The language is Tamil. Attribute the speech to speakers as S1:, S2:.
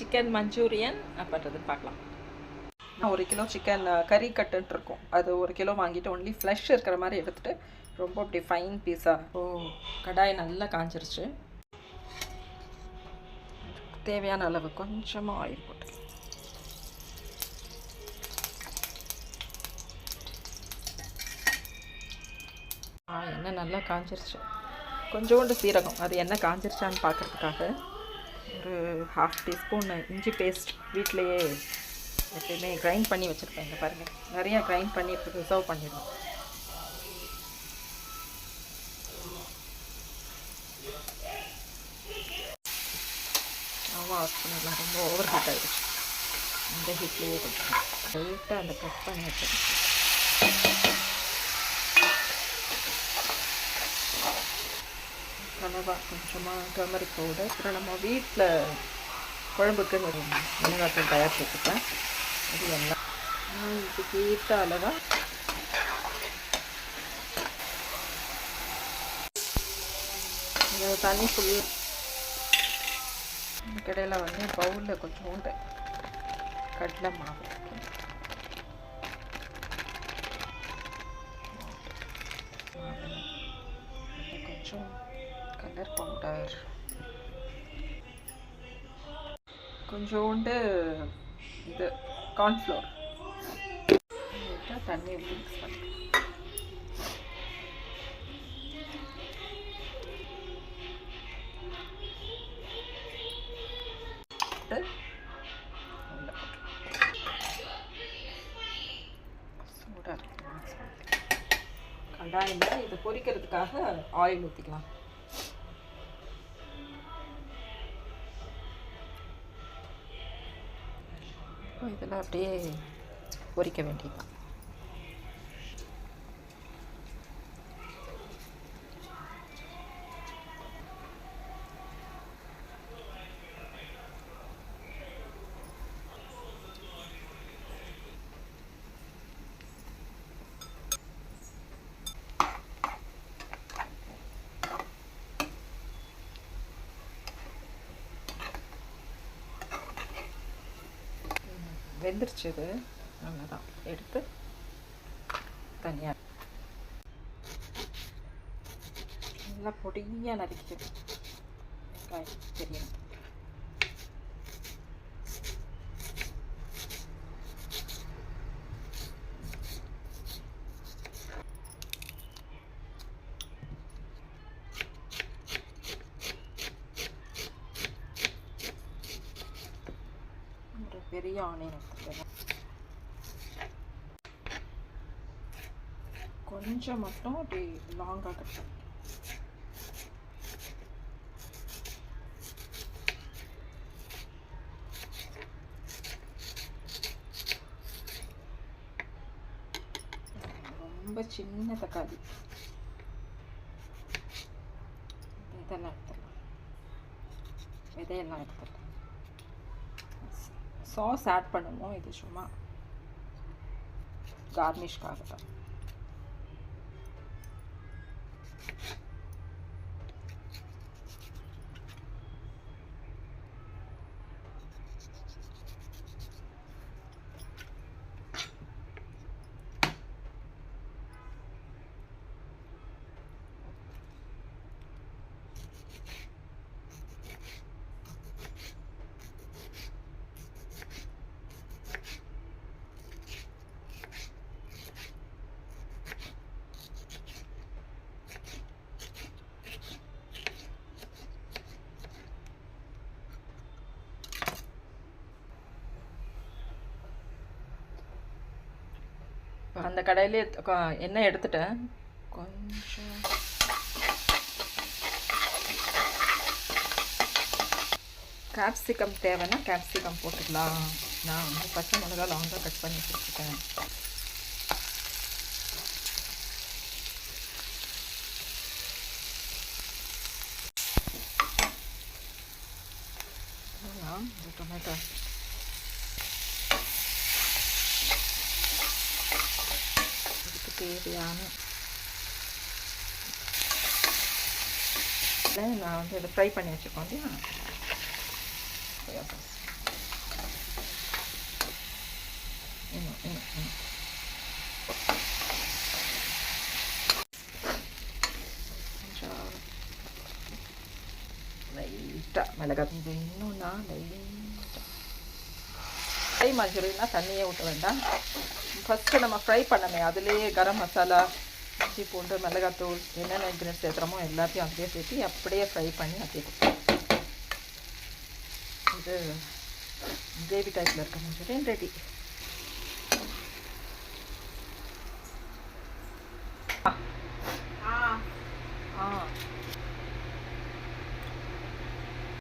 S1: சிக்கன் மஞ்சூரியன் பண்ணுறதுன்னு பார்க்கலாம். 1 கிலோ சிக்கன் கறி கட்டுன்ட்டு இருக்கும், அது 1 கிலோ வாங்கிட்டு ஒன்லி ஃப்ளஷ் இருக்கிற மாதிரி எடுத்துகிட்டு ரொம்ப அப்படி ஃபைன் பீஸாக. கடாய் நல்லா காஞ்சிருச்சு. தேவையான அளவு கொஞ்சமாக ஆயில் போட்டு எண்ணெய் நல்லா காஞ்சிருச்சு. கொஞ்சோண்டு சீரகம், அது எண்ணெய் காஞ்சிருச்சான்னு பார்க்குறதுக்காக ஒரு 1/2 டீஸ்பூன் இஞ்சி பேஸ்ட் வீட்டிலையே எப்பயுமே கிரைண்ட் பண்ணி வச்சுருப்பேன். இங்கே பாருங்கள், நிறையா கிரைண்ட் பண்ணி ப்ரிசர்வ் பண்ணிடுவோம். ஆஃப் பண்ணலாம், ரொம்ப ஓவர் ஹீட் ஆகிடுச்சு. அந்த ஹீட்லேயே கொஞ்சம் லைட்டாக அந்த கட் பண்ணி வச்சுருக்கேன். மிளகா கொஞ்சமாக டர்மரிக் பவுடர், அப்புறம் நம்ம வீட்டில் குழம்புக்குன்னு ஒரு மிளகாத்தூள் தயாரித்து வச்சுப்பேன். இது எல்லாம் இதுக்கு ஏற்ற அளவாக தண்ணி ஃபுல். கடையில் வந்து பவுலில் கொஞ்சோண்டு கடலை மாவு, கொஞ்சம் கலர் பவுடர், கொஞ்சோண்டு இது கார்ன்ஃப்ளோர், தண்ணி ஊற்றி மிக்ஸ் பண்ணி சூடாக கடாயில் இதை பொரிக்கிறதுக்காக ஆயில் ஊற்றிக்கலாம். இதெல்லாம் அப்படியே பொரிக்க வேண்டியது. வெந்துருச்சு, இது அவ்வளோதான். எடுத்து தனியாக நல்லா பொடியாக நறுக்கிக்கணும். வெங்காயம் தெரியும். பெரிய ஆனியன் எடுத்துக்கலாம், கொஞ்சம் மட்டும் அப்படி லாங்காக கட். ரொம்ப சின்ன தக்காளி, இதெல்லாம் எடுத்துடலாம், விதையெல்லாம் எடுத்துடலாம். சாஸ் ஆட் பண்ணுவோம், இது சும்மா கார்னிஷ்காக தான். அந்த கடையிலே எண்ணெய் எடுத்துட்டேன். கொஞ்சம் கேப்சிகம் தேவைன்னா கேப்சிகம் போட்டுக்கலாம். நான் வந்து பச்சை மிளகா லாங்காக கட் பண்ணி வச்சுருக்கேன். டொமேட்டோ இதுக்கு தேவையான நான் வந்து இதை ஃப்ரை பண்ணி வச்சுக்கோங்க இல்லையா. சோயா சாஸ் கொஞ்சம் லைட்டாக மிளகாய் இது இன்னும்னா லைட்டாக ஃப்ரை மஞ்சள்னா தண்ணியே ஊற்ற வேண்டாம். ஃபஸ்ட்டு நம்ம ஃப்ரை பண்ணமே அதுலேயே கரம் மசாலா, இஞ்சி பூண்டு, மிளகாத்தூள், என்னென்ன இன்க்ரீடியன்ஸ் சேர்த்துறோமோ எல்லாத்தையும் அப்படியே சேர்த்து அப்படியே ஃப்ரை பண்ணி அப்படியே கொடுப்போம். இது கிரேவி டைப்பில் இருக்க மஞ்சள் ரெடி.